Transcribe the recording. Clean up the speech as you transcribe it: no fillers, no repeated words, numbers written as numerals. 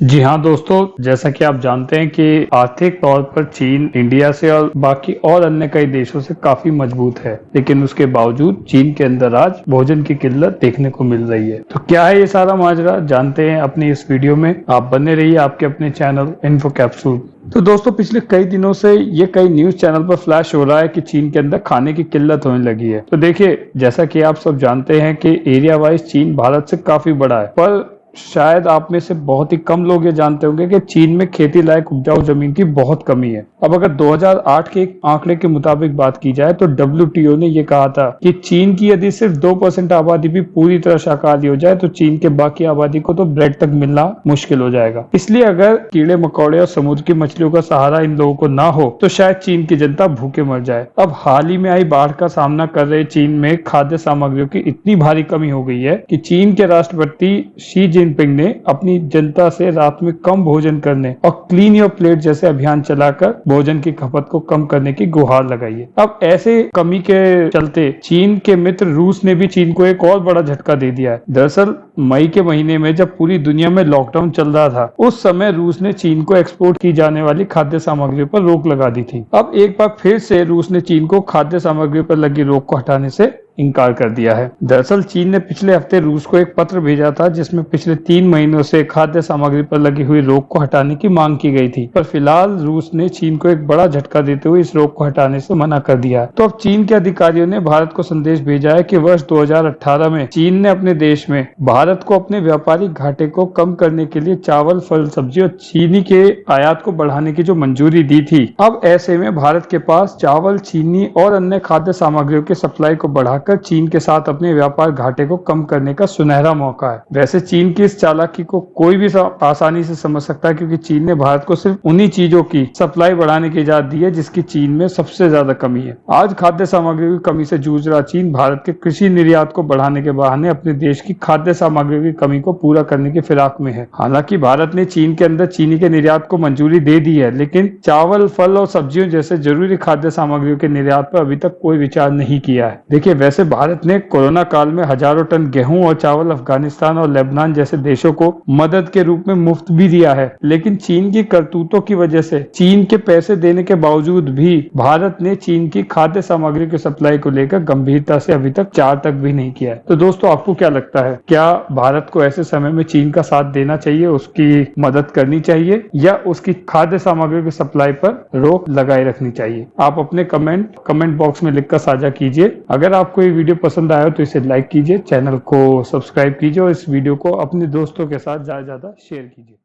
जी हाँ दोस्तों, जैसा कि आप जानते हैं कि आर्थिक तौर पर चीन इंडिया से और बाकी और अन्य कई देशों से काफी मजबूत है, लेकिन उसके बावजूद चीन के अंदर आज भोजन की किल्लत देखने को मिल रही है। तो क्या है ये सारा माजरा, जानते हैं अपनी इस वीडियो में। आप बने रहिए आपके अपने चैनल इन्फो कैप्सूल। तो दोस्तों, पिछले कई दिनों से ये कई न्यूज चैनल पर फ्लैश हो रहा है कि चीन के अंदर खाने की किल्लत होने लगी है। तो देखिए, जैसा कि आप सब जानते हैं कि एरिया वाइज चीन भारत से काफी बड़ा है, पर शायद आप में से बहुत ही कम लोग ये जानते होंगे कि चीन में खेती लायक उपजाऊ जमीन की बहुत कमी है। अब अगर 2008 के एक आंकड़े के मुताबिक बात की जाए तो WTO ने ये कहा था कि चीन की यदि सिर्फ 2% आबादी भी पूरी तरह शाकाहारी हो जाए तो चीन के बाकी आबादी को तो ब्रेड तक मिलना मुश्किल हो जाएगा। इसलिए अगर कीड़े मकोड़े और समुद्र की मछलियों का सहारा इन लोगों को ना हो तो शायद चीन की जनता भूखे मर जाए। अब हाल ही में आई बाढ़ का सामना कर रहे चीन में खाद्य सामग्रियों की इतनी भारी कमी हो गई है कि चीन के राष्ट्रपति शी जिनपिंग ने अपनी जनता से रात में कम भोजन करने और क्लीन योर प्लेट जैसे अभियान चलाकर भोजन की खपत को कम करने की गुहार लगाई है। अब ऐसे कमी के चलते चीन के मित्र रूस ने भी चीन को एक और बड़ा झटका दे दिया है। दरअसल मई के महीने में जब पूरी दुनिया में लॉकडाउन चल रहा था, उस समय रूस ने चीन को एक्सपोर्ट की जाने वाली खाद्य सामग्रियों पर रोक लगा दी थी। अब एक बार फिर से रूस ने चीन को खाद्य सामग्रियों पर लगी रोक को हटाने से इनकार कर दिया है। दरअसल चीन ने पिछले हफ्ते रूस को एक पत्र भेजा था जिसमें पिछले 3 महीनों से खाद्य सामग्री पर लगी हुई रोक को हटाने की मांग की गई थी, पर फिलहाल रूस ने चीन को एक बड़ा झटका देते हुए इस रोक को हटाने से मना कर दिया है। तो अब चीन के अधिकारियों ने भारत को संदेश भेजा है कि वर्ष 2018 में चीन ने अपने देश में भारत को अपने व्यापारिक घाटे को कम करने के लिए चावल, फल, सब्जी और चीनी के आयात को बढ़ाने की जो मंजूरी दी थी, अब ऐसे में भारत के पास चावल, चीनी और अन्य खाद्य सामग्रियों की सप्लाई को बढ़ा चीन के साथ अपने व्यापार घाटे को कम करने का सुनहरा मौका है। वैसे चीन की इस चालाकी को कोई भी आसानी से समझ सकता है, क्योंकि चीन ने भारत को सिर्फ उन्हीं चीजों की सप्लाई बढ़ाने की इजाजत दी है जिसकी चीन में सबसे ज्यादा कमी है। आज खाद्य सामग्री की कमी से जूझ रहा चीन भारत के कृषि निर्यात को बढ़ाने के बहाने अपने देश की खाद्य सामग्री की कमी को पूरा करने की फिराक में है। हालांकि भारत ने चीन के अंदर चीनी के निर्यात को मंजूरी दे दी है, लेकिन चावल, फल और सब्जियों जैसे जरूरी खाद्य सामग्रियों के निर्यात पर अभी तक कोई विचार नहीं किया है। देखिए, वैसे भारत ने कोरोना काल में हजारों टन गेहूं और चावल अफगानिस्तान और लेबनान जैसे देशों को मदद के रूप में मुफ्त भी दिया है, लेकिन चीन की करतूतों की वजह से, चीन के पैसे देने के बावजूद भी भारत ने चीन की खाद्य सामग्री की सप्लाई को लेकर गंभीरता से अभी तक विचार तक भी नहीं किया है। तो दोस्तों, आपको क्या लगता है, क्या भारत को ऐसे समय में चीन का साथ देना चाहिए, उसकी मदद करनी चाहिए, या उसकी खाद्य सामग्री की सप्लाई पर रोक लगाए रखनी चाहिए? आप अपने कमेंट बॉक्स में लिखकर साझा कीजिए। अगर आपको ये वीडियो पसंद आया तो इसे लाइक कीजिए, चैनल को सब्सक्राइब कीजिए और इस वीडियो को अपने दोस्तों के साथ ज्यादा से ज्यादा शेयर कीजिए।